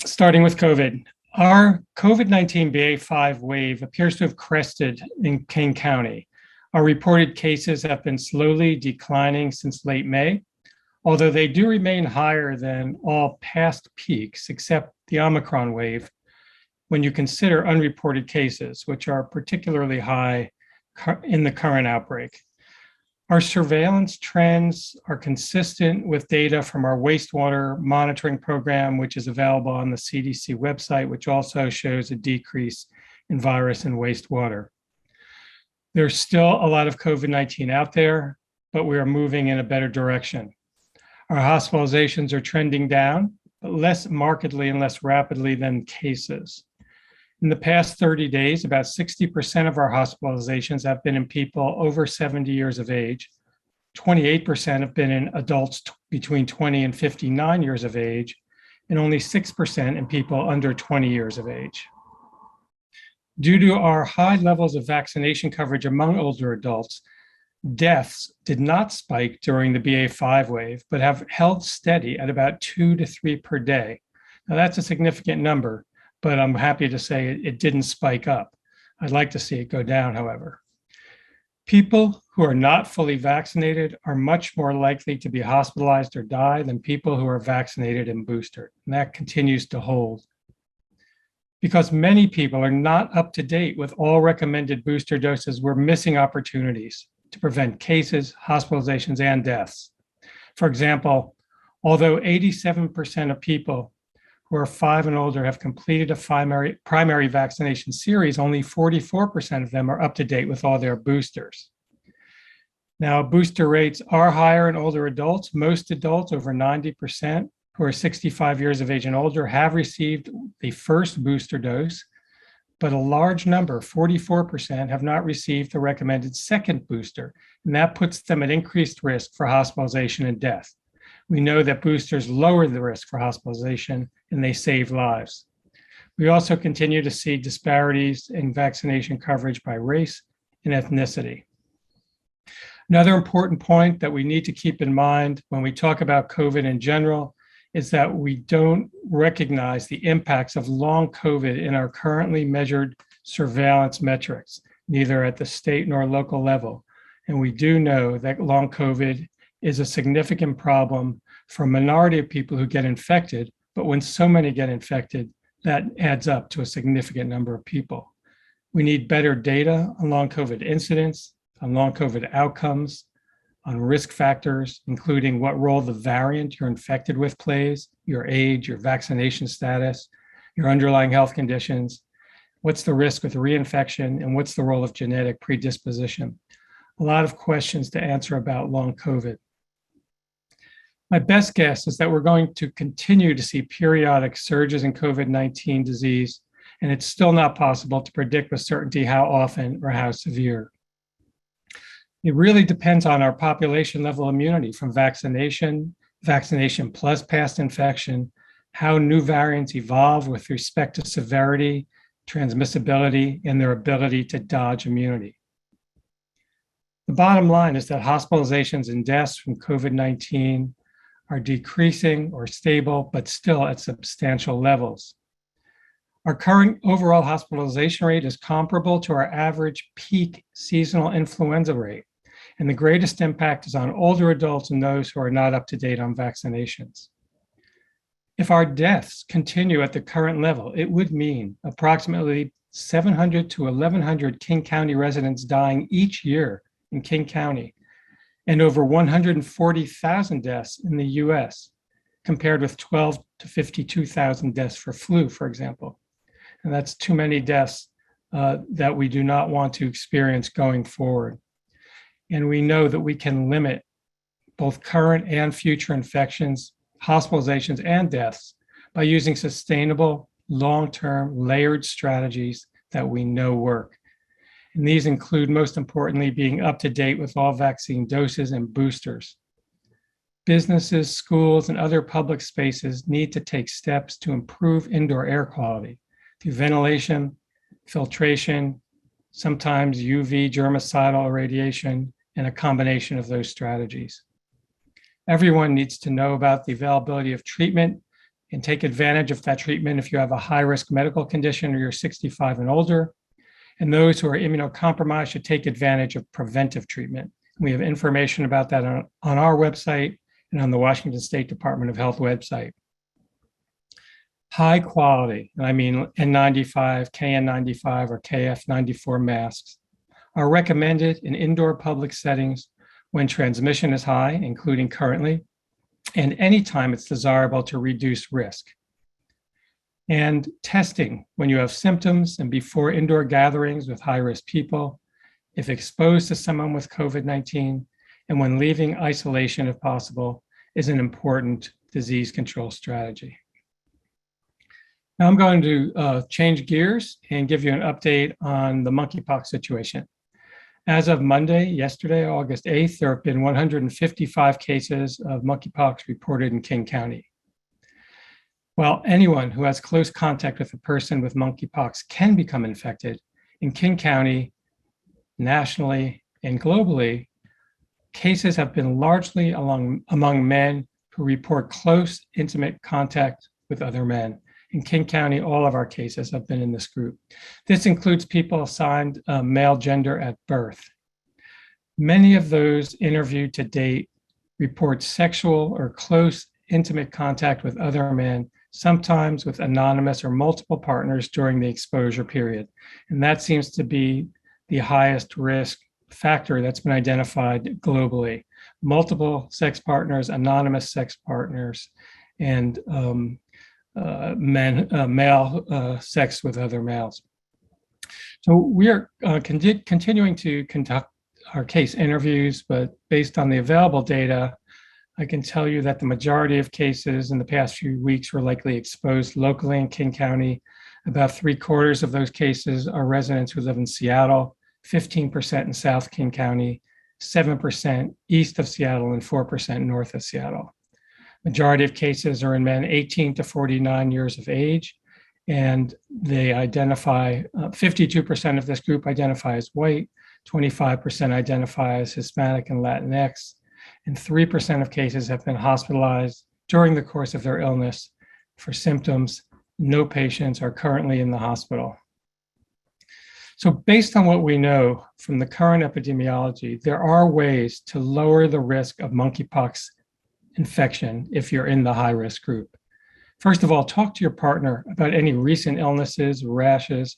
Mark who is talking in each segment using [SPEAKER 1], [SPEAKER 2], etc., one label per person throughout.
[SPEAKER 1] Starting with COVID. Our COVID-19 BA.5 wave appears to have crested in King County. Our reported cases have been slowly declining since late May, although they do remain higher than all past peaks, except the Omicron wave, when you consider unreported cases, which are particularly high in the current outbreak. Our surveillance trends are consistent with data from our wastewater monitoring program, which is available on the CDC website, which also shows a decrease in virus in wastewater. There's still a lot of COVID-19 out there, but we are moving in a better direction. Our hospitalizations are trending down, but less markedly and less rapidly than cases. In the past 30 days, about 60% of our hospitalizations have been in people over 70 years of age. 28% have been in adults between 20 and 59 years of age, and only 6% in people under 20 years of age. Due to our high levels of vaccination coverage among older adults, deaths did not spike during the BA.5 wave, but have held steady at about 2 to 3 per day. Now, that's a significant number, but I'm happy to say it didn't spike up. I'd like to see it go down, however. People who are not fully vaccinated are much more likely to be hospitalized or die than people who are vaccinated and boosted, and that continues to hold. Because many people are not up to date with all recommended booster doses, we're missing opportunities to prevent cases, hospitalizations, and deaths. For example, although 87% of people who are 5 and older have completed a primary vaccination series, only 44% of them are up to date with all their boosters. Now, booster rates are higher in older adults. Most adults, over 90%, who are 65 years of age and older, have received the first booster dose, but a large number, 44%, have not received the recommended second booster, and that puts them at increased risk for hospitalization and death. We know that boosters lower the risk for hospitalization and they save lives. We also continue to see disparities in vaccination coverage by race and ethnicity. Another important point that we need to keep in mind when we talk about COVID in general is that we don't recognize the impacts of long COVID in our currently measured surveillance metrics, neither at the state nor local level. And we do know that long COVID is a significant problem for a minority of people who get infected, but when so many get infected, that adds up to a significant number of people. We need better data on long COVID incidents, on long COVID outcomes, on risk factors, including what role the variant you're infected with plays, your age, your vaccination status, your underlying health conditions, what's the risk with reinfection, and what's the role of genetic predisposition. A lot of questions to answer about long COVID. My best guess is that we're going to continue to see periodic surges in COVID-19 disease, and it's still not possible to predict with certainty how often or how severe. It really depends on our population level immunity from vaccination, vaccination plus past infection, how new variants evolve with respect to severity, transmissibility, and their ability to dodge immunity. The bottom line is that hospitalizations and deaths from COVID-19 are decreasing or stable, but still at substantial levels. Our current overall hospitalization rate is comparable to our average peak seasonal influenza rate, and the greatest impact is on older adults and those who are not up to date on vaccinations. If our deaths continue at the current level, it would mean approximately 700 to 1,100 King County residents dying each year in King County, and over 140,000 deaths in the US, compared with 12 to 52,000 deaths for flu, for example. And that's too many deaths that we do not want to experience going forward. And we know that we can limit both current and future infections, hospitalizations, and deaths by using sustainable, long-term, layered strategies that we know work. And these include, most importantly, being up to date with all vaccine doses and boosters. Businesses, schools, and other public spaces need to take steps to improve indoor air quality through ventilation, filtration, sometimes UV germicidal irradiation, and a combination of those strategies. Everyone needs to know about the availability of treatment and take advantage of that treatment if you have a high-risk medical condition or you're 65 and older. And those who are immunocompromised should take advantage of preventive treatment. We have information about that on our website and on the Washington State Department of Health website. High quality, and I mean N95, KN95, or KF94 masks, are recommended in indoor public settings when transmission is high, including currently, and anytime it's desirable to reduce risk. And testing when you have symptoms and before indoor gatherings with high-risk people, if exposed to someone with COVID-19, and when leaving isolation if possible, is an important disease control strategy. Now I'm going to change gears and give you an update on the monkeypox situation. As of Monday, yesterday, August 8th, there have been 155 cases of monkeypox reported in King County. While anyone who has close contact with a person with monkeypox can become infected, in King County, nationally, and globally, cases have been largely among men who report close, intimate contact with other men. In King County, all of our cases have been in this group. This includes people assigned male gender at birth. Many of those interviewed to date report sexual or close, intimate contact with other men, sometimes with anonymous or multiple partners during the exposure period. And that seems to be the highest risk factor that's been identified globally. Multiple sex partners, anonymous sex partners, and male sex with other males. So we are continuing to conduct our case interviews, but based on the available data, I can tell you that the majority of cases in the past few weeks were likely exposed locally in King County. About 3/4 of those cases are residents who live in Seattle, 15% in South King County, 7% east of Seattle, and 4% north of Seattle. Majority of cases are in men 18 to 49 years of age, and they identify, 52% of this group identify as white, 25% identify as Hispanic and Latinx, and 3% of cases have been hospitalized during the course of their illness for symptoms. No patients are currently in the hospital. So based on what we know from the current epidemiology, there are ways to lower the risk of monkeypox infection if you're in the high-risk group. First of all, talk to your partner about any recent illnesses, rashes,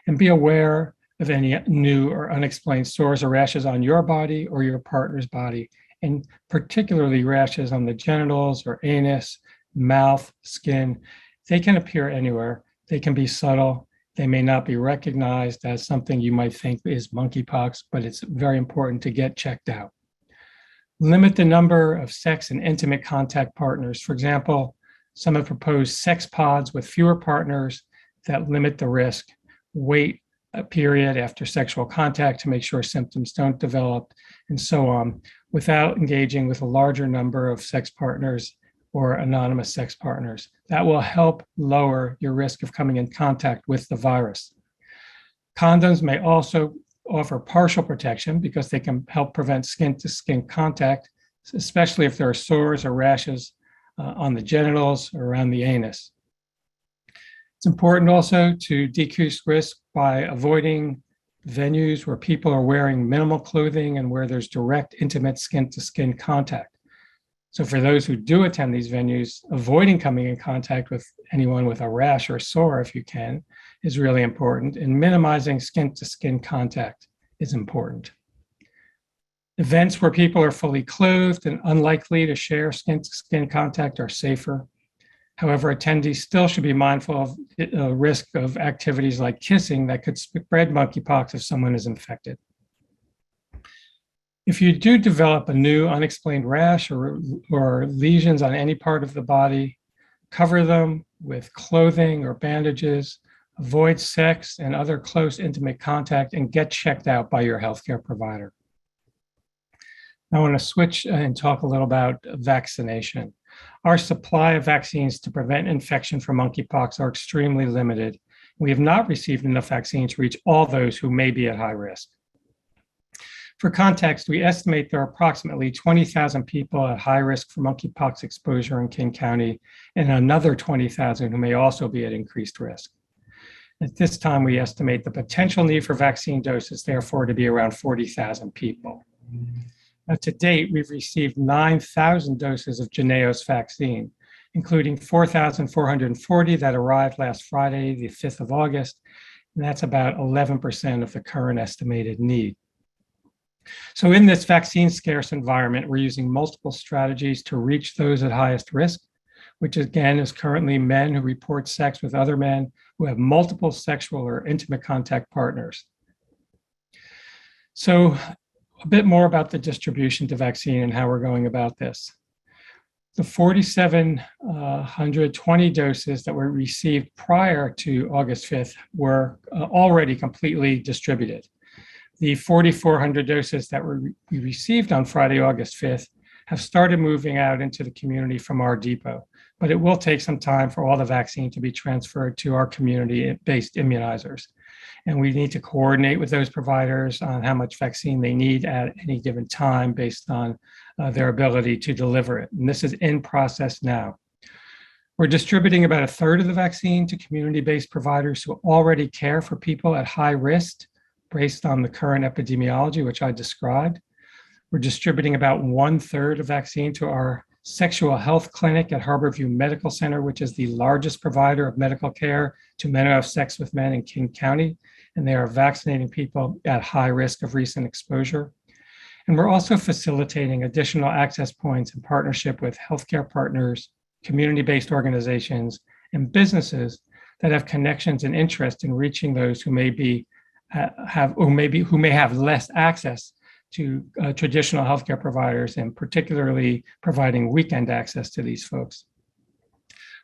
[SPEAKER 1] and be aware of any new or unexplained sores or rashes on your body or your partner's body, and particularly rashes on the genitals or anus, mouth, skin. They can appear anywhere. They can be subtle. They may not be recognized as something you might think is monkeypox, but it's very important to get checked out. Limit the number of sex and intimate contact partners. For example, some have proposed sex pods with fewer partners that limit the risk. Wait a period after sexual contact to make sure symptoms don't develop, and so on, without engaging with a larger number of sex partners or anonymous sex partners. That will help lower your risk of coming in contact with the virus. Condoms may also offer partial protection because they can help prevent skin-to-skin contact, especially if there are sores or rashes on the genitals or around the anus. It's important also to decrease risk by avoiding venues where people are wearing minimal clothing and where there's direct, intimate skin-to-skin contact. So for those who do attend these venues, avoiding coming in contact with anyone with a rash or sore, if you can, is really important, and minimizing skin-to-skin contact is important. Events where people are fully clothed and unlikely to share skin-to-skin contact are safer. However, attendees still should be mindful of the risk of activities like kissing that could spread monkeypox if someone is infected. If you do develop a new unexplained rash or lesions on any part of the body, cover them with clothing or bandages, avoid sex and other close intimate contact, and get checked out by your healthcare provider. I want to switch and talk a little about vaccination. Our supply of vaccines to prevent infection from monkeypox are extremely limited. We have not received enough vaccine to reach all those who may be at high risk. For context, we estimate there are approximately 20,000 people at high risk for monkeypox exposure in King County and another 20,000 who may also be at increased risk. At this time, we estimate the potential need for vaccine doses, therefore, to be around 40,000 people. Now, to date, we've received 9,000 doses of Jynneos vaccine, including 4,440 that arrived last Friday, the 5th of August, and that's about 11% of the current estimated need. So in this vaccine scarce environment, we're using multiple strategies to reach those at highest risk, which again is currently men who report sex with other men who have multiple sexual or intimate contact partners. So a bit more about the distribution to vaccine and how we're going about this. The 4,720 doses that were received prior to August 5th were already completely distributed. The 4,400 doses that we received on Friday, August 5th, have started moving out into the community from our depot, but it will take some time for all the vaccine to be transferred to our community-based immunizers. And we need to coordinate with those providers on how much vaccine they need at any given time based on their ability to deliver it. And this is in process now. We're distributing about a third of the vaccine to community-based providers who already care for people at high risk based on the current epidemiology, which I described. We're distributing about 1/3 of vaccine to our sexual health clinic at Harborview Medical Center, which is the largest provider of medical care to men who have sex with men in King County, and they are vaccinating people at high risk of recent exposure. And we're also facilitating additional access points in partnership with healthcare partners, community-based organizations, and businesses that have connections and interest in reaching those who may have less access to traditional healthcare providers, and particularly providing weekend access to these folks.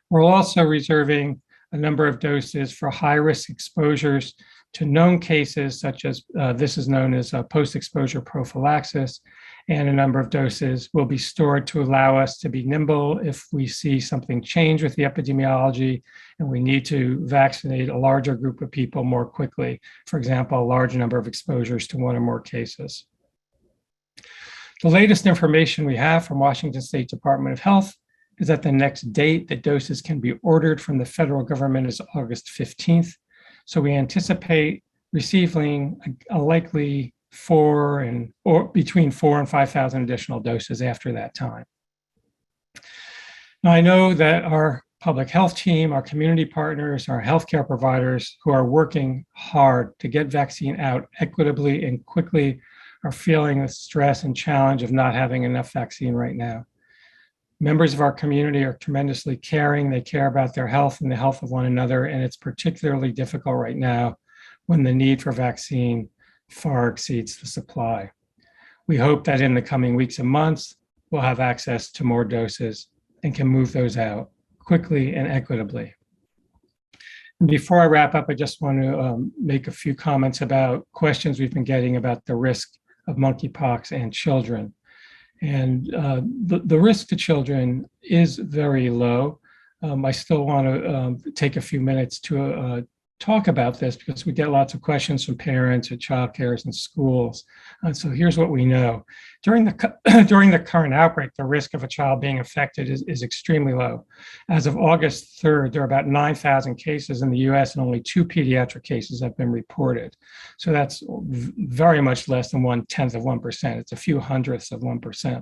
[SPEAKER 1] We're also reserving a number of doses for high-risk exposures to known cases, such as this is known as post-exposure prophylaxis, and a number of doses will be stored to allow us to be nimble if we see something change with the epidemiology and we need to vaccinate a larger group of people more quickly. For example, a large number of exposures to one or more cases. The latest information we have from Washington State Department of Health is that the next date that doses can be ordered from the federal government is August 15th. So we anticipate receiving a likely between 4,000 and 5,000 additional doses after that time. Now, I know that our public health team, our community partners, our healthcare providers who are working hard to get vaccine out equitably and quickly are feeling the stress and challenge of not having enough vaccine right now. Members of our community are tremendously caring. They care about their health and the health of one another, and it's particularly difficult right now when the need for vaccine far exceeds the supply. We hope that in the coming weeks and months, we'll have access to more doses and can move those out quickly and equitably. And before I wrap up, I just want to make a few comments about questions we've been getting about the risk of monkeypox and children. And the risk to children is very low. I still want to take a few minutes to talk about this because we get lots of questions from parents at child cares and schools. So here's what we know. During the current outbreak, the risk of a child being affected is extremely low. As of August 3rd, there are about 9,000 cases in the US and only 2 pediatric cases have been reported. So that's very much less than 1/10 of 1%. It's a few hundredths of 1%.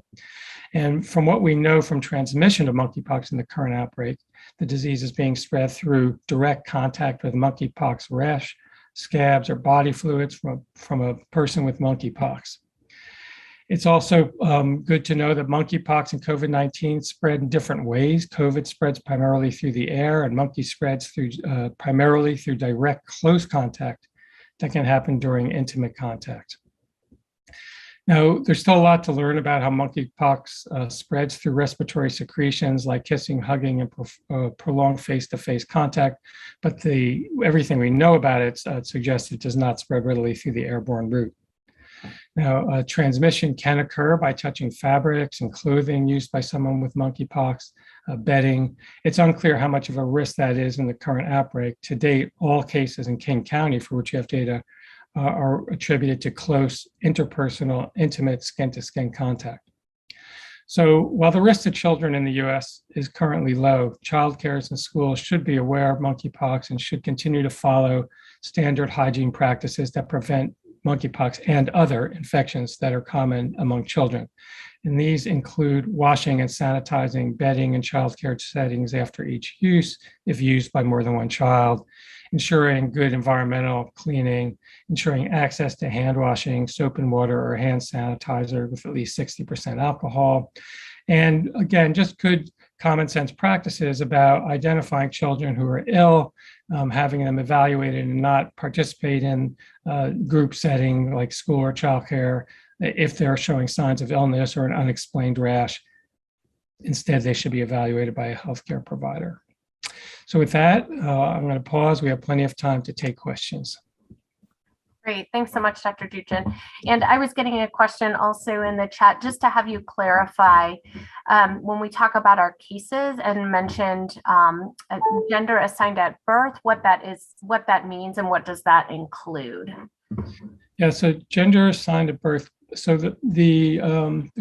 [SPEAKER 1] And from what we know from transmission of monkeypox in the current outbreak, the disease is being spread through direct contact with monkeypox rash, scabs, or body fluids from a person with monkeypox. It's also good to know that monkeypox and COVID-19 spread in different ways. COVID spreads primarily through the air, and monkey spreads primarily through direct close contact that can happen during intimate contact. Now, there's still a lot to learn about how monkeypox spreads through respiratory secretions like kissing, hugging, and prolonged face-to-face contact, but everything we know about it suggests it does not spread readily through the airborne route. Now, transmission can occur by touching fabrics and clothing used by someone with monkeypox, bedding. It's unclear how much of a risk that is in the current outbreak. To date, all cases in King County for which we have data are attributed to close interpersonal, intimate skin-to-skin contact. So while the risk to children in the US is currently low, childcares and schools should be aware of monkeypox and should continue to follow standard hygiene practices that prevent monkeypox and other infections that are common among children. And these include washing and sanitizing bedding in childcare settings after each use, if used by more than one child, ensuring good environmental cleaning, ensuring access to hand washing, soap and water, or hand sanitizer with at least 60% alcohol. And again, just good common sense practices about identifying children who are ill, having them evaluated and not participate in group setting like school or childcare if they're showing signs of illness or an unexplained rash. Instead, they should be evaluated by a healthcare provider. So with that, I'm going to pause. We have plenty of time to take questions.
[SPEAKER 2] Great. Thanks so much, Dr. Duchin. And I was getting a question also in the chat, just to have you clarify, when we talk about our cases and mentioned gender assigned at birth, what that means, and what does that include?
[SPEAKER 1] Yeah, so gender assigned at birth. So the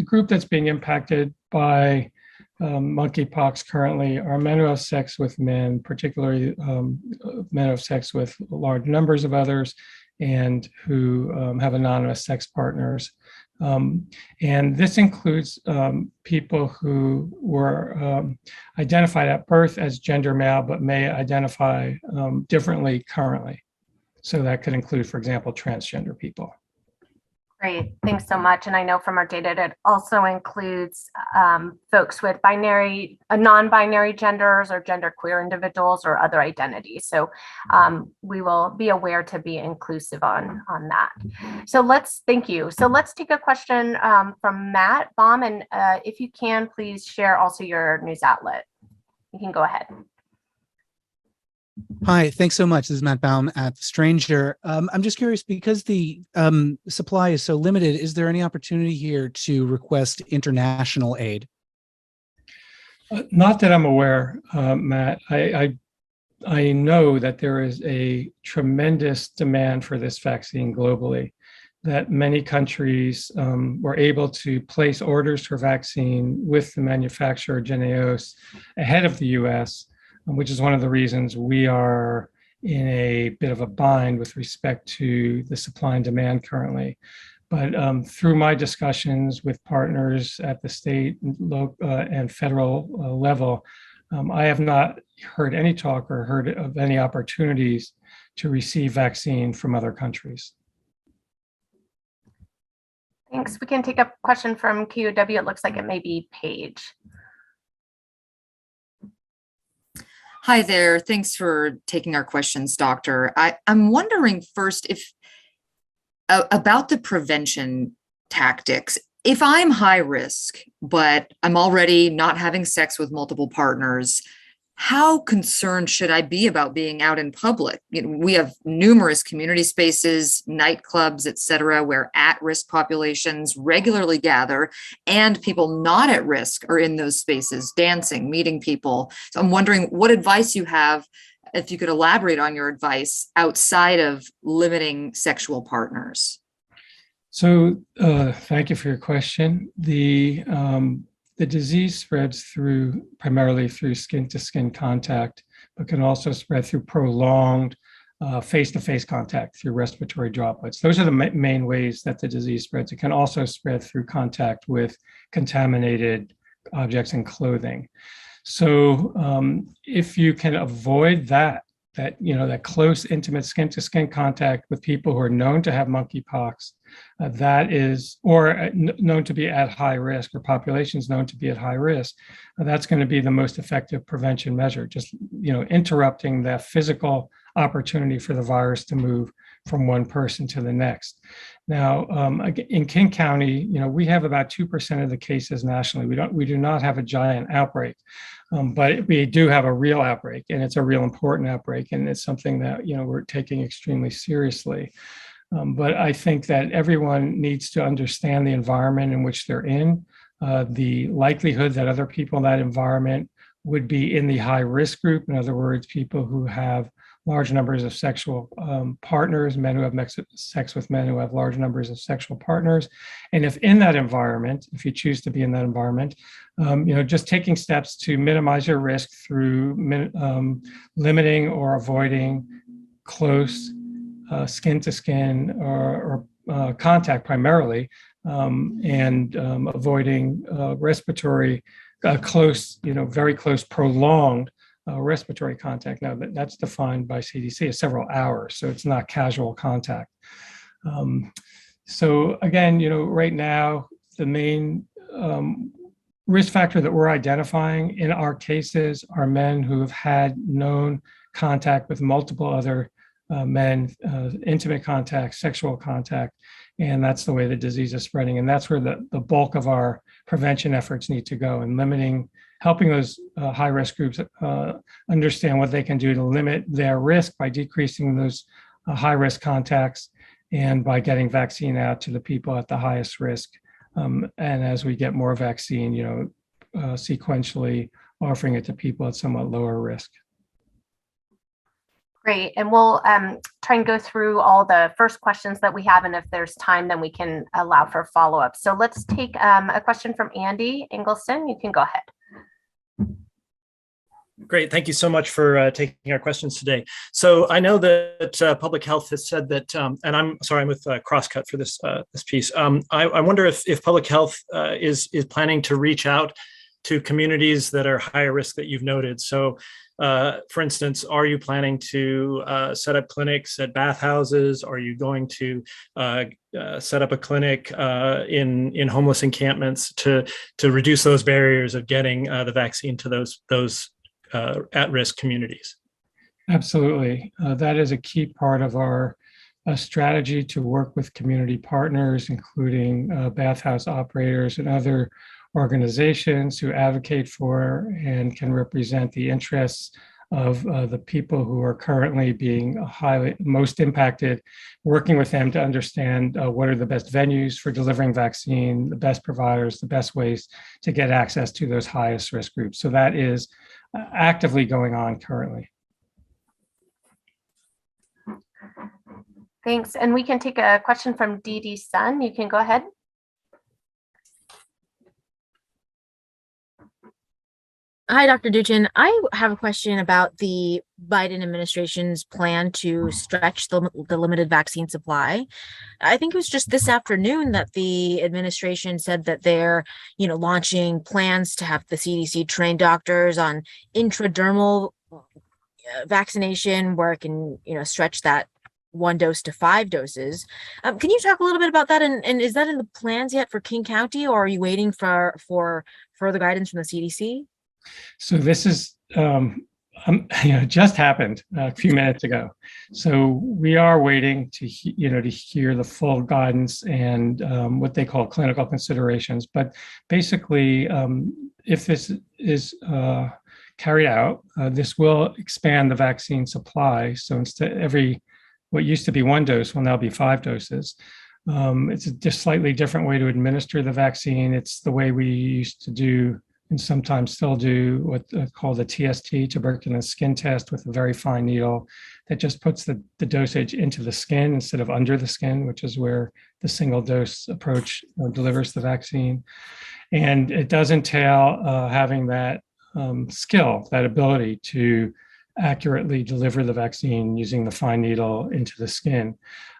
[SPEAKER 1] group that's being impacted by monkeypox currently are men who have sex with men, particularly men who have sex with large numbers of others, and who have anonymous sex partners. And this includes people who were identified at birth as gender male, but may identify differently currently. So that could include, for example, transgender people.
[SPEAKER 2] Great, thanks so much. And I know from our data that it also includes folks with non-binary genders, or genderqueer individuals, or other identities. So we will be aware to be inclusive on that. So thank you. So let's take a question from Matt Baum. And if you can, please share also your news outlet. You can go ahead.
[SPEAKER 3] Hi, thanks so much. This is Matt Baum at The Stranger. I'm just curious, because the supply is so limited, is there any opportunity here to request international aid?
[SPEAKER 1] Not that I'm aware, Matt. I know that there is a tremendous demand for this vaccine globally, that many countries were able to place orders for vaccine with the manufacturer Jynneos ahead of the US, which is one of the reasons we are in a bit of a bind with respect to the supply and demand currently. But through my discussions with partners at the state, local, and federal level, I have not heard any talk or heard of any opportunities to receive vaccine from other countries.
[SPEAKER 2] Thanks. We can take a question from KUW. It looks like it may be Paige.
[SPEAKER 4] Hi there. Thanks for taking our questions, Doctor. I'm wondering first about the prevention tactics. If I'm high risk, but I'm already not having sex with multiple partners, how concerned should I be about being out in public? We have numerous community spaces, nightclubs, et cetera, where at-risk populations regularly gather, and people not at risk are in those spaces, dancing, meeting people. So I'm wondering what advice you have, if you could elaborate on your advice outside of limiting sexual partners.
[SPEAKER 1] So thank you for your question. The disease spreads primarily through skin-to-skin contact, but can also spread through prolonged face-to-face contact through respiratory droplets. Those are the main ways that the disease spreads. It can also spread through contact with contaminated objects and clothing. So if you can avoid that close, intimate skin-to-skin contact with people who are known to have monkeypox, or known to be at high risk, or populations known to be at high risk, that's going to be the most effective prevention measure. Just interrupting that physical opportunity for the virus to move from one person to the next. Now, in King County, we have about 2% of the cases nationally. We do not have a giant outbreak, but we do have a real outbreak, and it's a real important outbreak, and it's something that we're taking extremely seriously. But I think that everyone needs to understand the environment in which they're in, the likelihood that other people in that environment would be in the high risk group. In other words, people who have large numbers of sexual partners, men who have sex with men who have large numbers of sexual partners. And if in that environment, if you choose to be in that environment, just taking steps to minimize your risk through limiting or avoiding close skin to skin or contact primarily, and avoiding respiratory close, very close, prolonged respiratory contact. Now that's defined by CDC as several hours, so it's not casual contact. So again, right now, the main risk factor that we're identifying in our cases are men who have had known contact with multiple other men, intimate contact, sexual contact, and that's the way the disease is spreading. And that's where the bulk of our prevention efforts need to go, and helping those high-risk groups understand what they can do to limit their risk by decreasing those high-risk contacts and by getting vaccine out to the people at the highest risk. And as we get more vaccine, sequentially offering it to people at somewhat lower risk.
[SPEAKER 2] Great. And we'll try and go through all the first questions that we have. And if there's time, then we can allow for follow-up. So let's take a question from Andy Ingelston. You can go ahead.
[SPEAKER 5] Great. Thank you so much for taking our questions today. So I know that public health has said that, and I'm sorry, I'm with Crosscut for this piece. I wonder if public health is planning to reach out to communities that are higher risk that you've noted. So for instance, are you planning to set up clinics at bathhouses? Are you going to set up a clinic in homeless encampments to reduce those barriers of getting the vaccine to those at-risk communities?
[SPEAKER 1] Absolutely. That is a key part of our strategy to work with community partners, including bathhouse operators and other organizations who advocate for and can represent the interests of the people who are currently being most impacted, working with them to understand what are the best venues for delivering vaccine, the best providers, the best ways to get access to those highest risk groups. So that is actively going on currently.
[SPEAKER 2] Thanks. And we can take a question from Dee Dee Sun. You can go ahead.
[SPEAKER 6] Hi, Dr. Duchin. I have a question about the Biden administration's plan to stretch the limited vaccine supply. I think it was just this afternoon that the administration said that they're, launching plans to have the CDC train doctors on intradermal vaccination where it can, stretch that 1 dose to 5 doses. Can you talk a little bit about that? And is that in the plans yet for King County, or are you waiting for further guidance from the CDC?
[SPEAKER 1] So this is just happened a few minutes ago. So we are waiting to hear the full guidance and what they call clinical considerations. But basically, if this is carried out, this will expand the vaccine supply. So instead, what used to be 1 dose will now be 5 doses. It's a just slightly different way to administer the vaccine. It's the way we used to do and sometimes still do what's called a TST, tuberculous skin test, with a very fine needle that just puts the dosage into the skin instead of under the skin, which is where the single dose approach delivers the vaccine. And it does entail having that skill, that ability to accurately deliver the vaccine using the fine needle into the skin.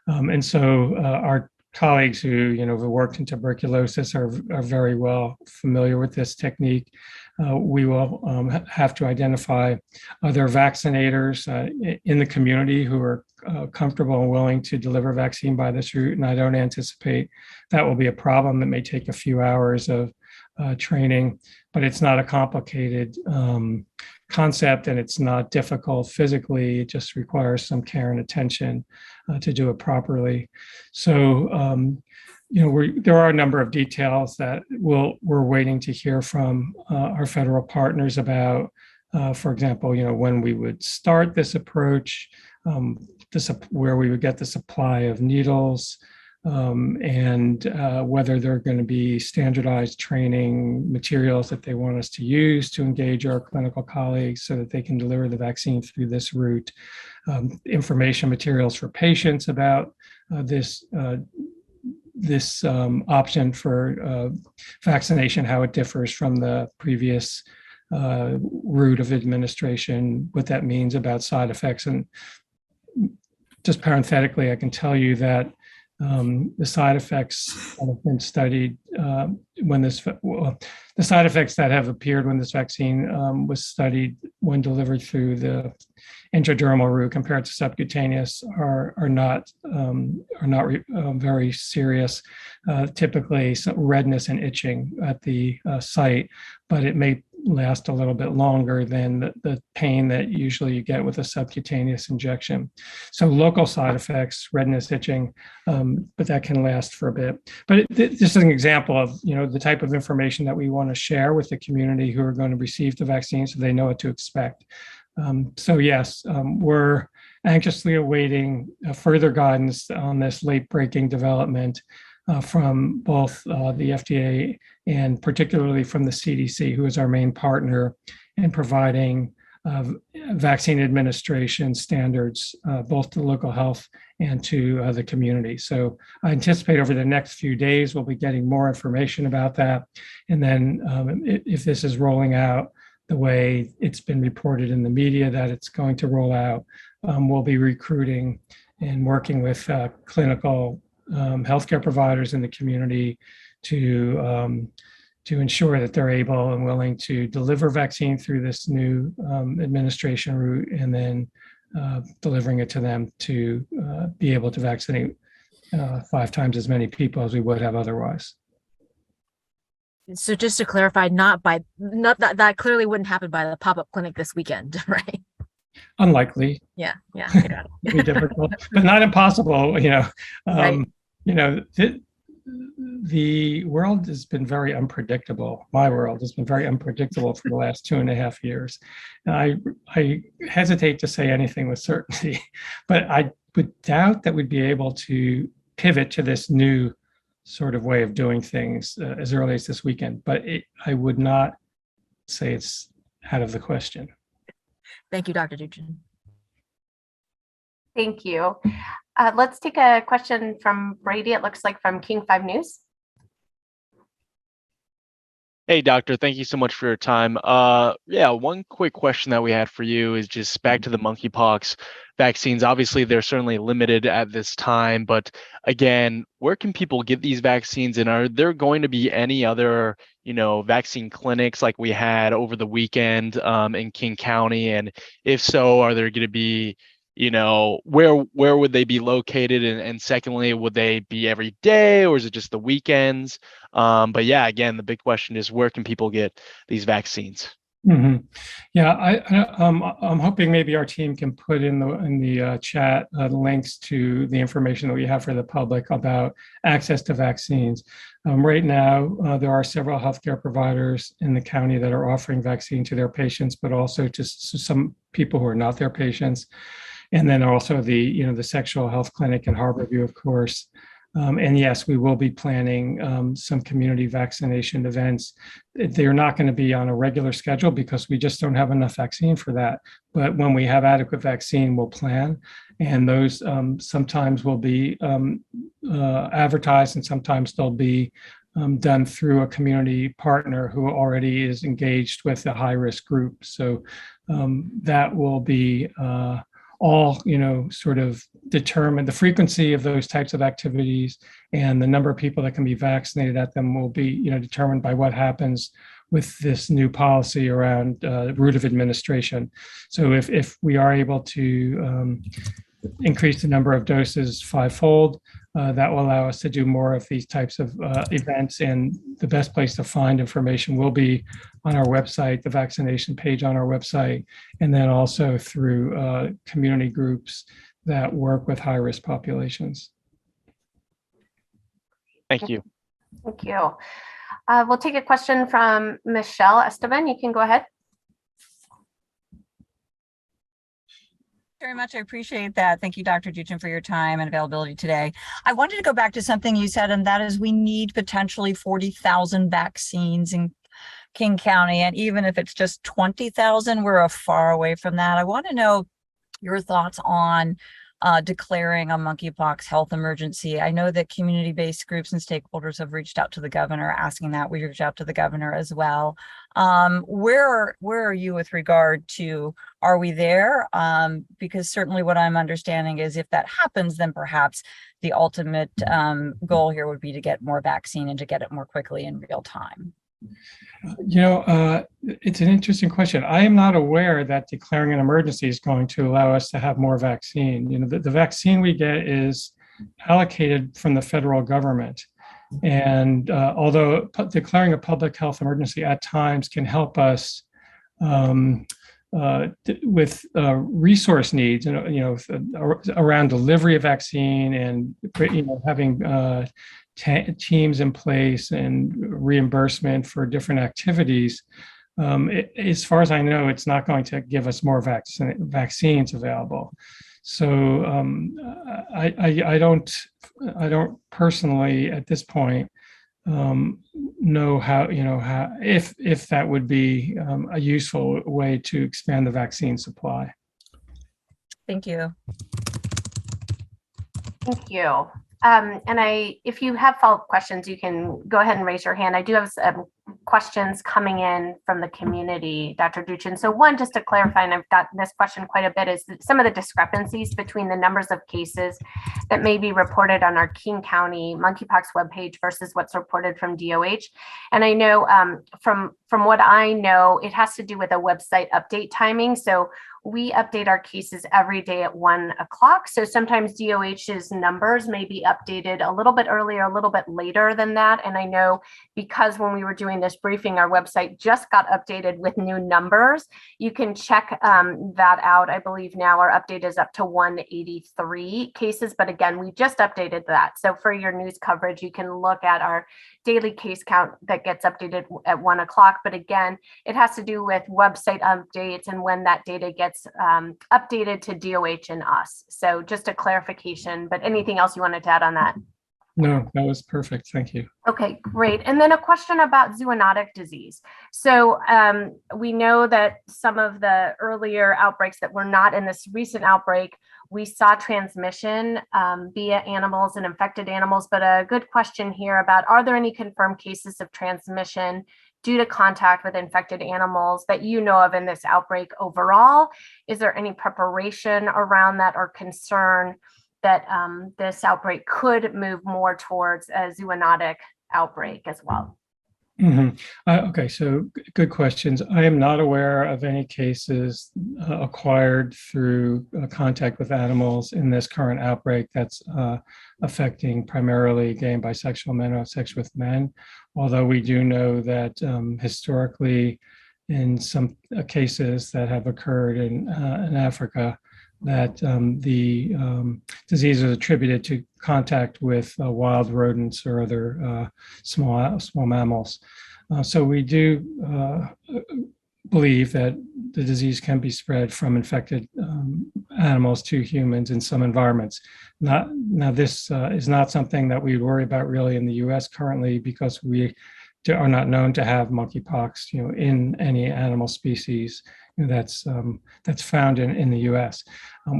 [SPEAKER 1] And so our colleagues who have worked in tuberculosis are very well familiar with this technique. We will have to identify other vaccinators in the community who are comfortable and willing to deliver vaccine by this route, and I don't anticipate that will be a problem. It may take a few hours of training, but it's not a complicated concept, and it's not difficult physically. It just requires some care and attention to do it properly. So, there are a number of details that we're waiting to hear from our federal partners about. For example, when we would start this approach, where we would get the supply of needles, and whether there are going to be standardized training materials that they want us to use to engage our clinical colleagues so that they can deliver the vaccine through this route, information materials for patients about this option for vaccination, how it differs from the previous route of administration, what that means about side effects. And just parenthetically, I can tell you that the side effects that have been studied the side effects that have appeared when this vaccine was studied when delivered through the intradermal route compared to subcutaneous are not very serious. Typically, some redness and itching at the site, but it may last a little bit longer than the pain that usually you get with a subcutaneous injection. So local side effects, redness, itching, but that can last for a bit. But this is an example of the type of information that we want to share with the community who are going to receive the vaccine so they know what to expect. So yes, we're anxiously awaiting further guidance on this late-breaking development from both the FDA and particularly from the CDC, who is our main partner in providing vaccine administration standards, both to local health and to the community. So I anticipate over the next few days, we'll be getting more information about that. And then if this is rolling out the way it's been reported in the media that it's going to roll out, we'll be recruiting and working with clinical healthcare providers in the community to ensure that they're able and willing to deliver vaccine through this new administration route, and then delivering it to them to be able to vaccinate 5 times as many people as we would have otherwise.
[SPEAKER 6] So just to clarify, not that clearly wouldn't happen by the pop-up clinic this weekend, right?
[SPEAKER 1] Unlikely.
[SPEAKER 6] Yeah. I got it.
[SPEAKER 1] It'd be difficult, but not impossible.
[SPEAKER 6] Right.
[SPEAKER 1] The world has been very unpredictable. My world has been very unpredictable for the last 2.5 years. And I hesitate to say anything with certainty, but I would doubt that we'd be able to pivot to this new sort of way of doing things as early as this weekend. But I would not say it's out of the question.
[SPEAKER 6] Thank you, Dr. Duchin.
[SPEAKER 2] Thank you. Let's take a question from Brady, it looks like from King 5 News.
[SPEAKER 7] Hey, doctor, thank you so much for your time. One quick question that we had for you is just back to the monkeypox vaccines. Obviously, they're certainly limited at this time, but again, where can people get these vaccines? And are there going to be any other, vaccine clinics like we had over the weekend in King County? And if so, are there going to be, where would they be located? And secondly, would they be every day, or is it just the weekends? But yeah, again, the big question is, where can people get these vaccines?
[SPEAKER 1] Mm-hmm. Yeah, I'm hoping maybe our team can put in the chat links to the information that we have for the public about access to vaccines. Right now, there are several healthcare providers in the county that are offering vaccine to their patients, but also to some people who are not their patients. And then also the sexual health clinic in Harborview, of course. And yes, we will be planning some community vaccination events. They're not going to be on a regular schedule because we just don't have enough vaccine for that. But when we have adequate vaccine, we'll plan. And those sometimes will be advertised, and sometimes they'll be done through a community partner who already is engaged with a high-risk group. So that will be all, sort of determine the frequency of those types of activities, and the number of people that can be vaccinated at them will be, determined by what happens with this new policy around route of administration. So if we are able to increase the number of doses 5-fold, that will allow us to do more of these types of events. And the best place to find information will be on our website, the vaccination page on our website, and then also through community groups that work with high-risk populations.
[SPEAKER 7] Thank you.
[SPEAKER 2] Thank you. We'll take a question from Michelle Esteban. You can go ahead.
[SPEAKER 8] Very much. I appreciate that. Thank you, Dr. Duchin, for your time and availability today. I wanted to go back to something you said, and that is we need potentially 40,000 vaccines in King County. And even if it's just 20,000, we're far away from that. I want to know your thoughts on declaring a monkeypox health emergency. I know that community-based groups and stakeholders have reached out to the governor asking that. We reached out to the governor as well. Where are you with regard to, are we there? Because certainly what I'm understanding is if that happens, then perhaps the ultimate goal here would be to get more vaccine and to get it more quickly in real time.
[SPEAKER 1] It's an interesting question. I am not aware that declaring an emergency is going to allow us to have more vaccine. The vaccine we get is allocated from the federal government. And although declaring a public health emergency at times can help us with resource needs, around delivery of vaccine and having teams in place and reimbursement for different activities. As far as I know, it's not going to give us more vaccines available. So I don't personally at this point know how if that would be a useful way to expand the vaccine supply.
[SPEAKER 8] Thank you.
[SPEAKER 2] Thank you. If you have follow-up questions, you can go ahead and raise your hand. I do have some questions coming in from the community, Dr. Duchin. So one, just to clarify, and I've gotten this question quite a bit, is some of the discrepancies between the numbers of cases that may be reported on our King County monkeypox webpage versus what's reported from DOH. And I know from what I know, it has to do with a website update timing. So we update our cases every day at 1 o'clock. So sometimes DOH's numbers may be updated a little bit earlier, a little bit later than that. And I know because when we were doing this briefing, our website just got updated with new numbers. You can check that out. I believe now our update is up to 183 cases. But again, we just updated that. So for your news coverage, you can look at our daily case count that gets updated at 1 o'clock. But again, it has to do with website updates and when that data gets updated to DOH and us. So just a clarification, but anything else you wanted to add on that?
[SPEAKER 1] No, that was perfect. Thank you.
[SPEAKER 2] Okay, great. And then a question about zoonotic disease. So we know that some of the earlier outbreaks that were not in this recent outbreak, we saw transmission via animals and infected animals, but a good question here about, are there any confirmed cases of transmission due to contact with infected animals that you know of in this outbreak overall? Is there any preparation around that or concern that this outbreak could move more towards a zoonotic outbreak as well?
[SPEAKER 1] Okay, so good questions. I am not aware of any cases acquired through contact with animals in this current outbreak that's affecting primarily gay and bisexual men who have sex with men, although we do know that historically in some cases that have occurred in Africa, that the disease is attributed to contact with wild rodents or other small mammals. So we do believe that the disease can be spread from infected animals to humans in some environments. Now this is not something that we worry about really in the U.S. currently, because we are not known to have monkeypox, in any animal species that's found in the U.S.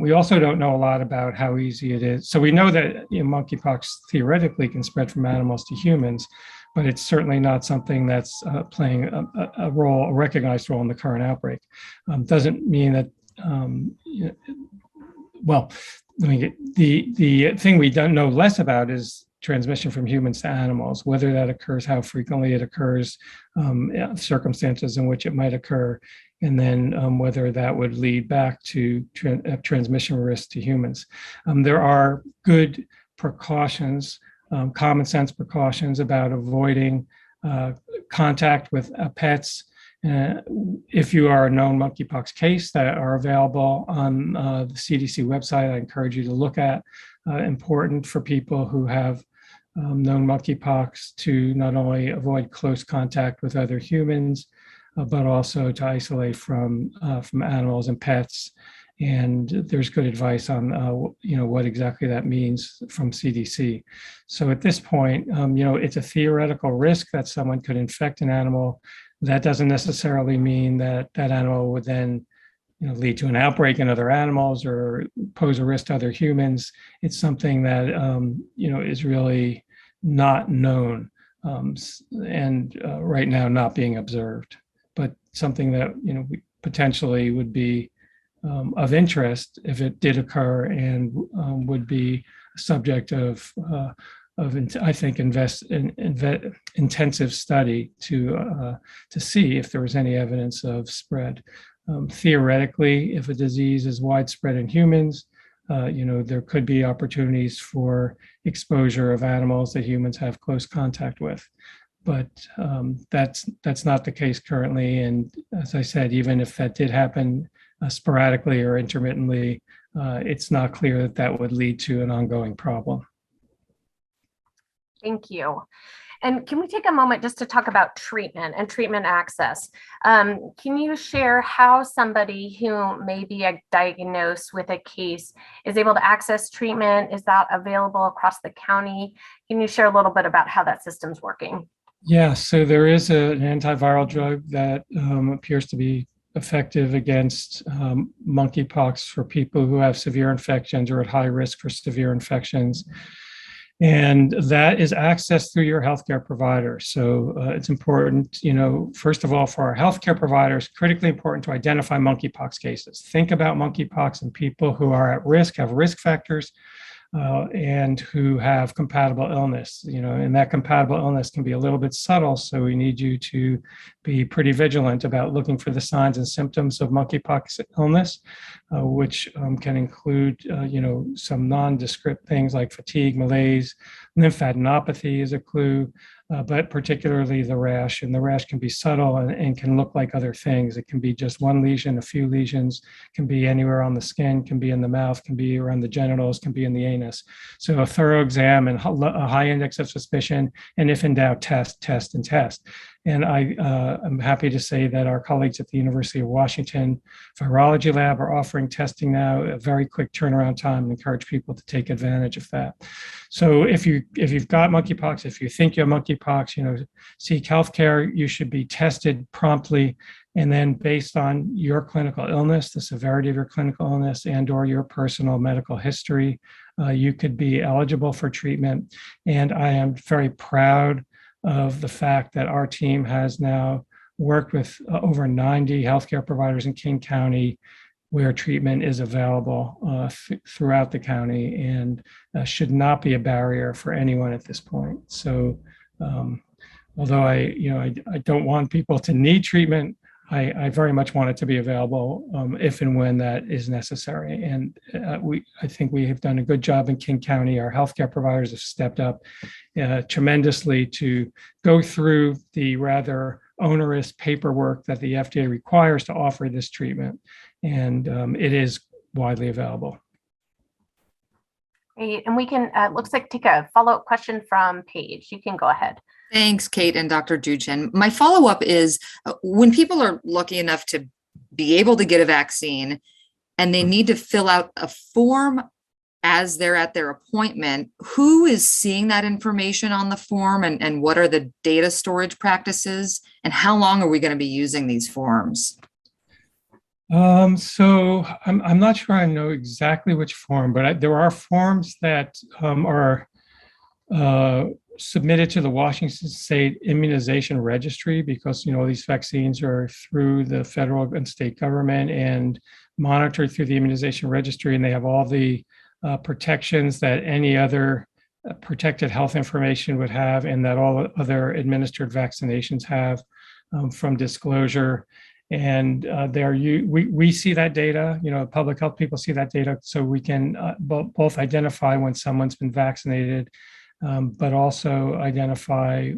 [SPEAKER 1] We also don't know a lot about how easy it is. So we know that monkeypox theoretically can spread from animals to humans, but it's certainly not something that's playing a recognized role in the current outbreak. Doesn't mean that, the thing we don't know less about is transmission from humans to animals, whether that occurs, how frequently it occurs, circumstances in which it might occur, and then whether that would lead back to transmission risk to humans. There are good precautions, common sense precautions about avoiding contact with pets. If you are a known monkeypox case, that are available on the CDC website, I encourage you to look at. Important for people who have known monkeypox to not only avoid close contact with other humans, but also to isolate from animals and pets, And there's good advice on, what exactly that means from CDC. So at this point, it's a theoretical risk that someone could infect an animal. That doesn't necessarily mean that that animal would then lead to an outbreak in other animals or pose a risk to other humans. It's something that, is really not known and right now not being observed, but something that, potentially would be of interest if it did occur and would be a subject of I think intensive study to see if there was any evidence of spread. Theoretically, if a disease is widespread in humans, there could be opportunities for exposure of animals that humans have close contact with. But that's not the case currently. And as I said, even if that did happen sporadically or intermittently, it's not clear that that would lead to an ongoing problem.
[SPEAKER 2] Thank you. And can we take a moment just to talk about treatment and treatment access? Can you share how somebody who may be diagnosed with a case is able to access treatment? Is that available across the county? Can you share a little bit about how that system's working?
[SPEAKER 1] Yeah, so there is an antiviral drug that appears to be effective against monkeypox for people who have severe infections or at high risk for severe infections. And that is accessed through your healthcare provider. So it's important, first of all, for our healthcare providers, critically important to identify monkeypox cases. Think about monkeypox in people who are at risk, have risk factors, and who have compatible illness, and that compatible illness can be a little bit subtle. So we need you to be pretty vigilant about looking for the signs and symptoms of monkeypox illness, which can include, some nondescript things like fatigue, malaise, lymphadenopathy is a clue, but particularly the rash. And the rash can be subtle and can look like other things. It can be just one lesion, a few lesions, can be anywhere on the skin, can be in the mouth, can be around the genitals, can be in the anus. So a thorough exam and a high index of suspicion, and if in doubt, test. And I'm happy to say that our colleagues at the University of Washington Virology Lab are offering testing now, a very quick turnaround time, and encourage people to take advantage of that. So if you've got monkeypox, if you think you have monkeypox, seek healthcare. You should be tested promptly, and then based on your clinical illness, the severity of your clinical illness, and/or your personal medical history, you could be eligible for treatment. And I am very proud of the fact that our team has now worked with over 90 healthcare providers in King County where treatment is available throughout the county and should not be a barrier for anyone at this point. So although I don't want people to need treatment, I very much want it to be available if and when that is necessary. And I think we have done a good job in King County. Our healthcare providers have stepped up tremendously to go through the rather onerous paperwork that the FDA requires to offer this treatment. And it is widely available.
[SPEAKER 2] Great. And we can, looks like, take a follow-up question from Paige. You can go ahead.
[SPEAKER 4] Thanks, Kate and Dr. Duchin. My follow-up is when people are lucky enough to be able to get a vaccine and they need to fill out a form as they're at their appointment, who is seeing that information on the form and what are the data storage practices and how long are we going to be using these forms?
[SPEAKER 1] So I'm not sure I know exactly which form, but there are forms that are submitted to the Washington State Immunization Registry because, these vaccines are through the federal and state government and monitored through the Immunization Registry, and they have all the protections that any other protected health information would have and that all other administered vaccinations have from disclosure. And we see that data, public health people see that data, so we can both identify when someone's been vaccinated, but also identify,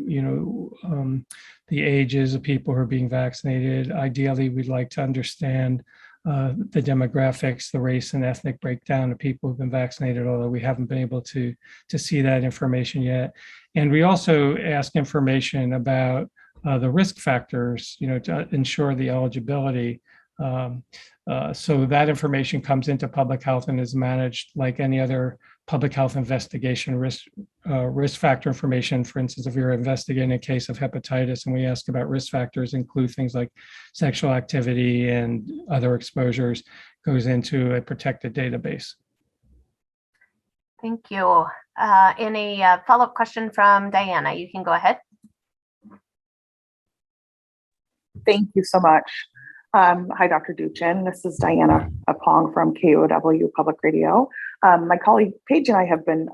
[SPEAKER 1] the ages of people who are being vaccinated. Ideally, we'd like to understand the demographics, the race and ethnic breakdown of people who've been vaccinated, although we haven't been able to see that information yet. And we also ask information about the risk factors, to ensure the eligibility So that information comes into public health and is managed like any other public health investigation risk factor information. For instance, if you're investigating a case of hepatitis and we ask about risk factors, include things like sexual activity and other exposures, goes into a protected database.
[SPEAKER 2] Thank you. Any follow-up question from Diana? You can go ahead.
[SPEAKER 9] Thank you so much. Hi, Dr. Duchin. This is Diana Apong from KOW Public Radio. My colleague Paige and I have been,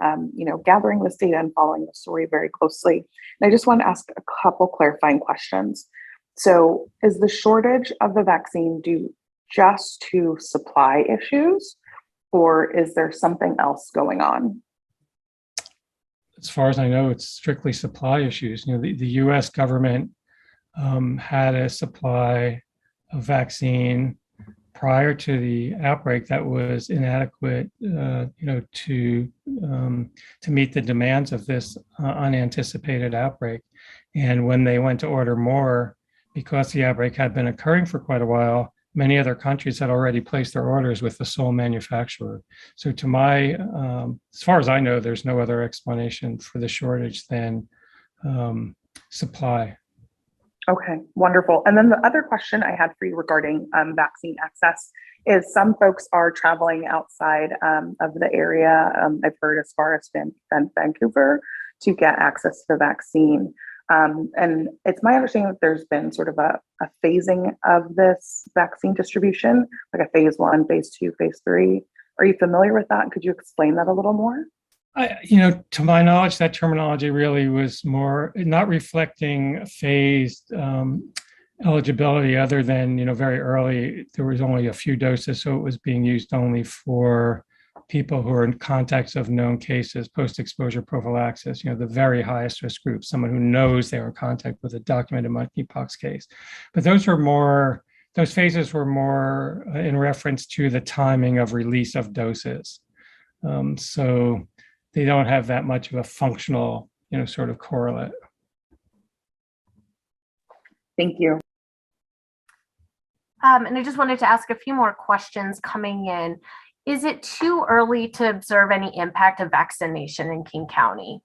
[SPEAKER 9] gathering this data and following the story very closely. And I just want to ask a couple clarifying questions. So, is the shortage of the vaccine due just to supply issues, or is there something else going on?
[SPEAKER 1] As far as I know, it's strictly supply issues. The U.S. government had a supply of vaccine prior to the outbreak that was inadequate, to meet the demands of this unanticipated outbreak. And when they went to order more, because the outbreak had been occurring for quite a while, many other countries had already placed their orders with the sole manufacturer. So to my, as far as I know, there's no other explanation for the shortage than supply.
[SPEAKER 9] Okay, wonderful. And then the other question I had for you regarding vaccine access is some folks are traveling outside of the area. I've heard as far as Vancouver to get access to the vaccine. And it's my understanding that there's been sort of a phasing of this vaccine distribution, like a phase 1, phase 2, phase 3. Are you familiar with that? Could you explain that a little more?
[SPEAKER 1] To my knowledge, that terminology really was more not reflecting phased eligibility, other than, very early, there was only a few doses. So it was being used only for people who are in contacts of known cases, post-exposure prophylaxis, the very highest risk group, someone who knows they were in contact with a documented monkeypox case. But those phases were more in reference to the timing of release of doses. So they don't have that much of a functional, sort of correlate.
[SPEAKER 9] Thank you.
[SPEAKER 2] And I just wanted to ask a few more questions coming in. Is it too early to observe any impact of vaccination in King County?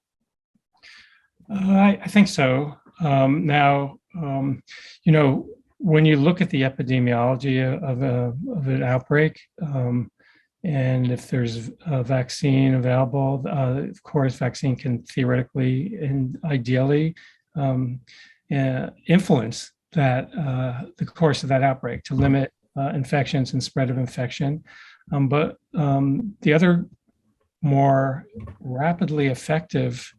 [SPEAKER 1] I think so. Now, when you look at the epidemiology of an outbreak, and if there's a vaccine available, of course, vaccine can theoretically and ideally influence that the course of that outbreak to limit infections and spread of infection. But the other more rapidly effective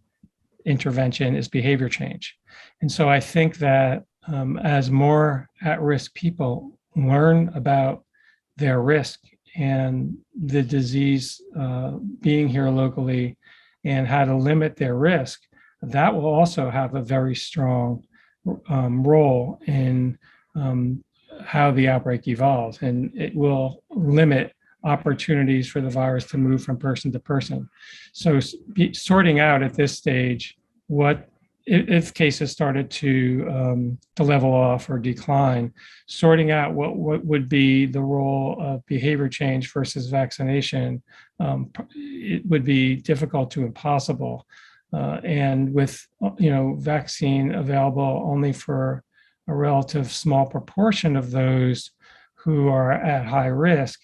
[SPEAKER 1] intervention is behavior change. And so I think that as more at-risk people learn about their risk and the disease being here locally and how to limit their risk, that will also have a very strong role in how the outbreak evolves, and it will limit opportunities for the virus to move from person to person. So sorting out at this stage what if cases started to level off or decline, sorting out what would be the role of behavior change versus vaccination, it would be difficult to impossible. And with vaccine available only for a relative small proportion of those who are at high risk,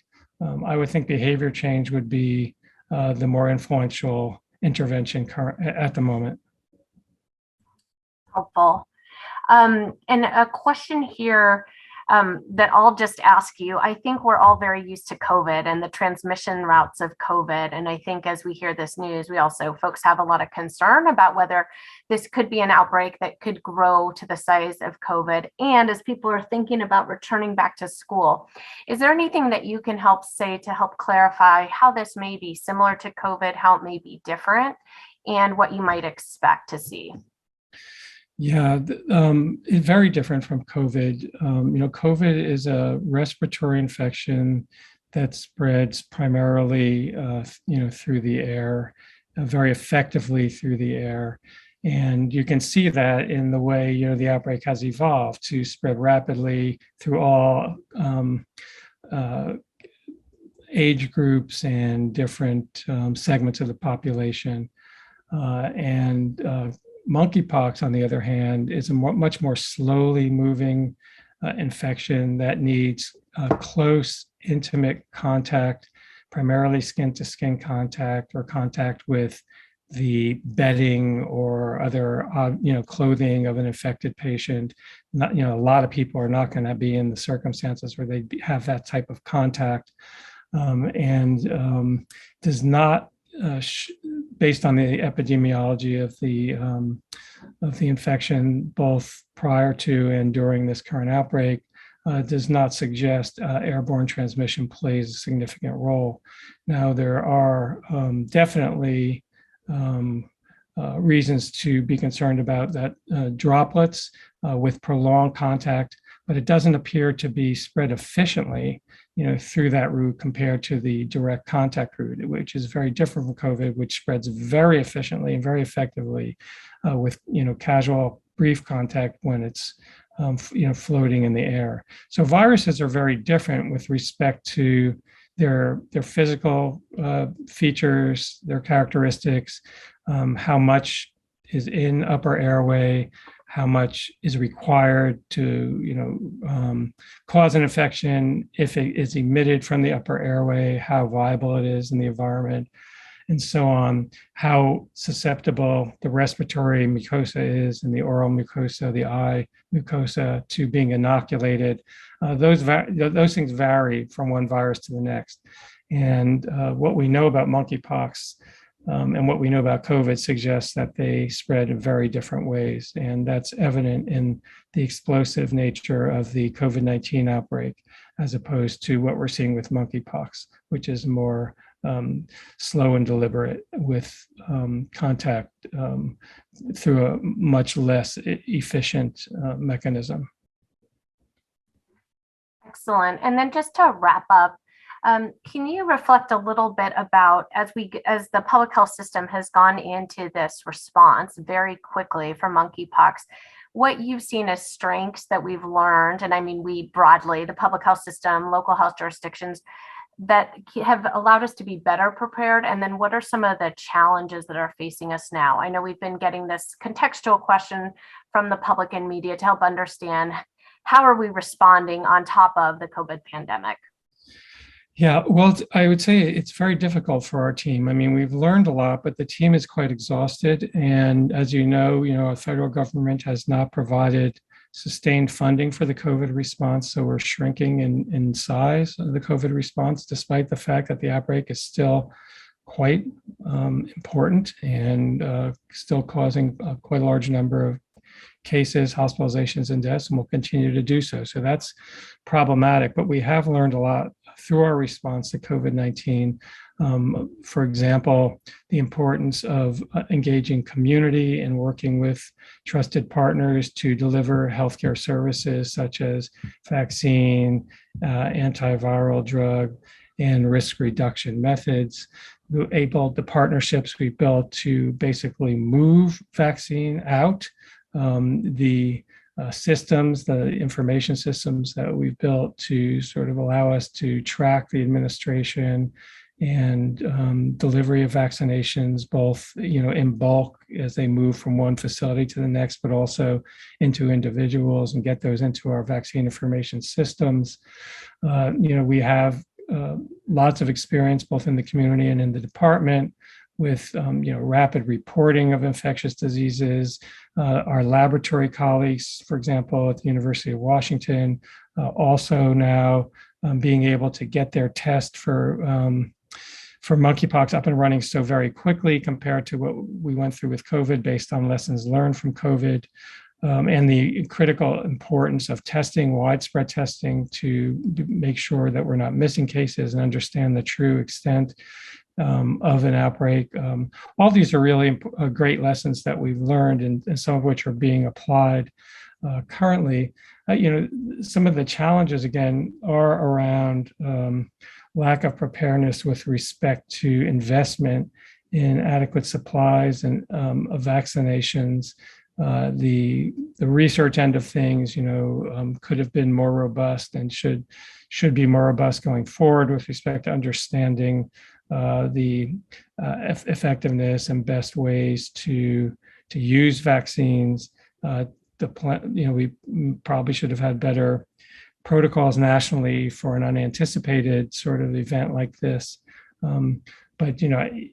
[SPEAKER 1] I would think behavior change would be the more influential intervention at the moment.
[SPEAKER 2] Helpful. And a question here that I'll just ask you. I think we're all very used to COVID and the transmission routes of COVID. And I think as we hear this news, folks have a lot of concern about whether this could be an outbreak that could grow to the size of COVID. And as people are thinking about returning back to school, is there anything that you can help say to help clarify how this may be similar to COVID, how it may be different, and what you might expect to see?
[SPEAKER 1] Yeah, it's very different from COVID. COVID is a respiratory infection that spreads primarily, through the air, very effectively through the air. And you can see that in the way, the outbreak has evolved to spread rapidly through all age groups and different segments of the population. And monkeypox, on the other hand, is a much more slowly moving infection that needs close, intimate contact, primarily skin-to-skin contact or contact with the bedding or other, clothing of an infected patient. Not, a lot of people are not going to be in the circumstances where they have that type of contact, and does not, based on the epidemiology of the infection, both prior to and during this current outbreak, does not suggest airborne transmission plays a significant role. Now, there are definitely reasons to be concerned about that droplets with prolonged contact, but it doesn't appear to be spread efficiently, through that route compared to the direct contact route, which is very different from COVID, which spreads very efficiently and very effectively with, casual, brief contact when it's, floating in the air. So viruses are very different with respect to their physical features, their characteristics, how much is in upper airway, how much is required to, cause an infection if it is emitted from the upper airway, how viable it is in the environment, and so on, how susceptible the respiratory mucosa is and the oral mucosa, the eye mucosa to being inoculated. Those things vary from one virus to the next. And what we know about monkeypox and what we know about COVID suggests that they spread in very different ways. And that's evident in the explosive nature of the COVID-19 outbreak, as opposed to what we're seeing with monkeypox, which is more slow and deliberate with contact through a much less efficient mechanism.
[SPEAKER 2] Excellent. And then just to wrap up, can you reflect a little bit about, as the public health system has gone into this response very quickly for monkeypox, what you've seen as strengths that we've learned, and I mean we broadly, the public health system, local health jurisdictions, that have allowed us to be better prepared? And then what are some of the challenges that are facing us now? I know we've been getting this contextual question from the public and media to help understand how are we responding on top of the COVID pandemic?
[SPEAKER 1] Yeah, well, I would say it's very difficult for our team. I mean, we've learned a lot, but the team is quite exhausted. And as you know, our federal government has not provided sustained funding for the COVID response. So we're shrinking in size of the COVID response, despite the fact that the outbreak is still quite important and still causing quite a large number of cases, hospitalizations, and deaths, and will continue to do so. So that's problematic, but we have learned a lot through our response to COVID-19. For example, the importance of engaging community and working with trusted partners to deliver healthcare services such as vaccine, antiviral drug, and risk reduction methods. The partnerships we built to basically move vaccine out, the systems, the information systems that we've built to sort of allow us to track the administration and delivery of vaccinations, both in bulk as they move from one facility to the next, but also into individuals and get those into our vaccine information systems. We have lots of experience both in the community and in the department with rapid reporting of infectious diseases. Our laboratory colleagues, for example, at the University of Washington, also now being able to get their test for monkeypox up and running so very quickly compared to what we went through with COVID, based on lessons learned from COVID, and the critical importance of testing, widespread testing, to make sure that we're not missing cases and understand the true extent of an outbreak. All these are really great lessons that we've learned, and some of which are being applied currently. Some of the challenges, again, are around lack of preparedness with respect to investment in adequate supplies and of vaccinations. The research end of things, could have been more robust and should be more robust going forward with respect to understanding the effectiveness and best ways to use vaccines. We probably should have had better protocols nationally for an unanticipated sort of event like this. But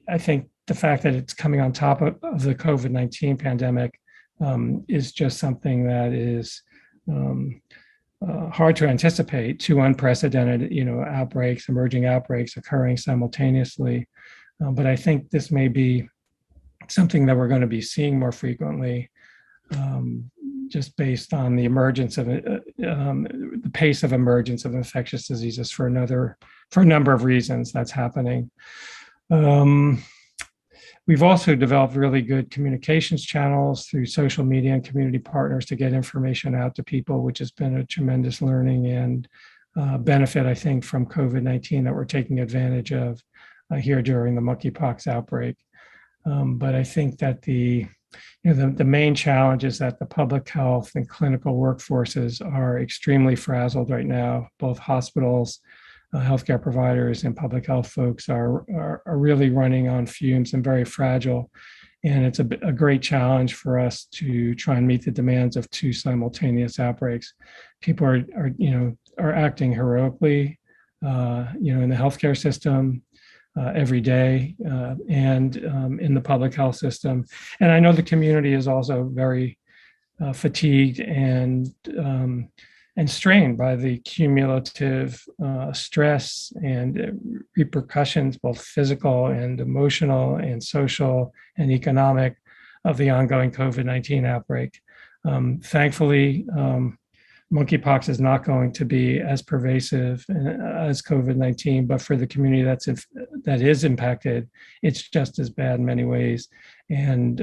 [SPEAKER 1] I think the fact that it's coming on top of the COVID-19 pandemic is just something that is hard to anticipate. Two unprecedented, emerging outbreaks occurring simultaneously. But I think this may be something that we're going to be seeing more frequently, just based on the emergence of the pace of emergence of infectious diseases for a number of reasons that's happening. We've also developed really good communications channels through social media and community partners to get information out to people, which has been a tremendous learning and benefit, I think, from COVID-19 that we're taking advantage of here during the monkeypox outbreak. But I think that the main challenge is that the public health and clinical workforces are extremely frazzled right now. Both hospitals, healthcare providers, and public health folks are really running on fumes and very fragile. And it's a great challenge for us to try and meet the demands of two simultaneous outbreaks. People are acting heroically, in the healthcare system every day, and in the public health system. And I know the community is also very fatigued and strained by the cumulative stress and repercussions, both physical and emotional and social and economic, of the ongoing COVID-19 outbreak. Thankfully, monkeypox is not going to be as pervasive as COVID-19, but for the community that is impacted, it's just as bad in many ways. And,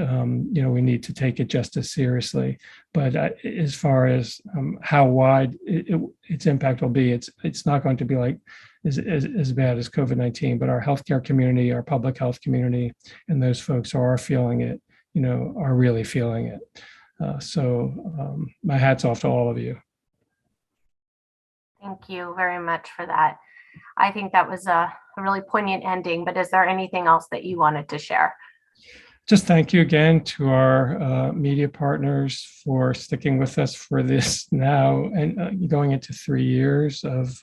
[SPEAKER 1] we need to take it just as seriously. But as far as how wide its impact will be, it's not going to be like as bad as COVID-19, but our healthcare community, our public health community, and those folks who are feeling it, are really feeling it. So my hat's off to all of you.
[SPEAKER 2] Thank you very much for that. I think that was a really poignant ending, but is there anything else that you wanted to share?
[SPEAKER 1] Just thank you again to our media partners for sticking with us for this now and going into 3 years of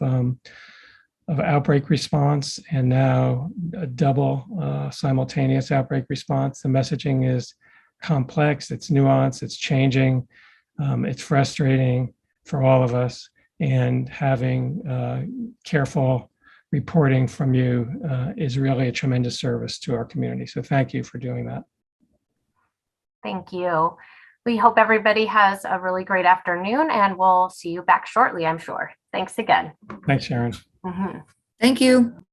[SPEAKER 1] outbreak response, and now a double simultaneous outbreak response. The messaging is complex, it's nuanced, it's changing, it's frustrating for all of us. And having careful reporting from you is really a tremendous service to our community. So thank you for doing that.
[SPEAKER 2] Thank you. We hope everybody has a really great afternoon, and we'll see you back shortly, I'm sure. Thanks again.
[SPEAKER 1] Thanks, Sharon.
[SPEAKER 2] Mm-hmm.
[SPEAKER 4] Thank you.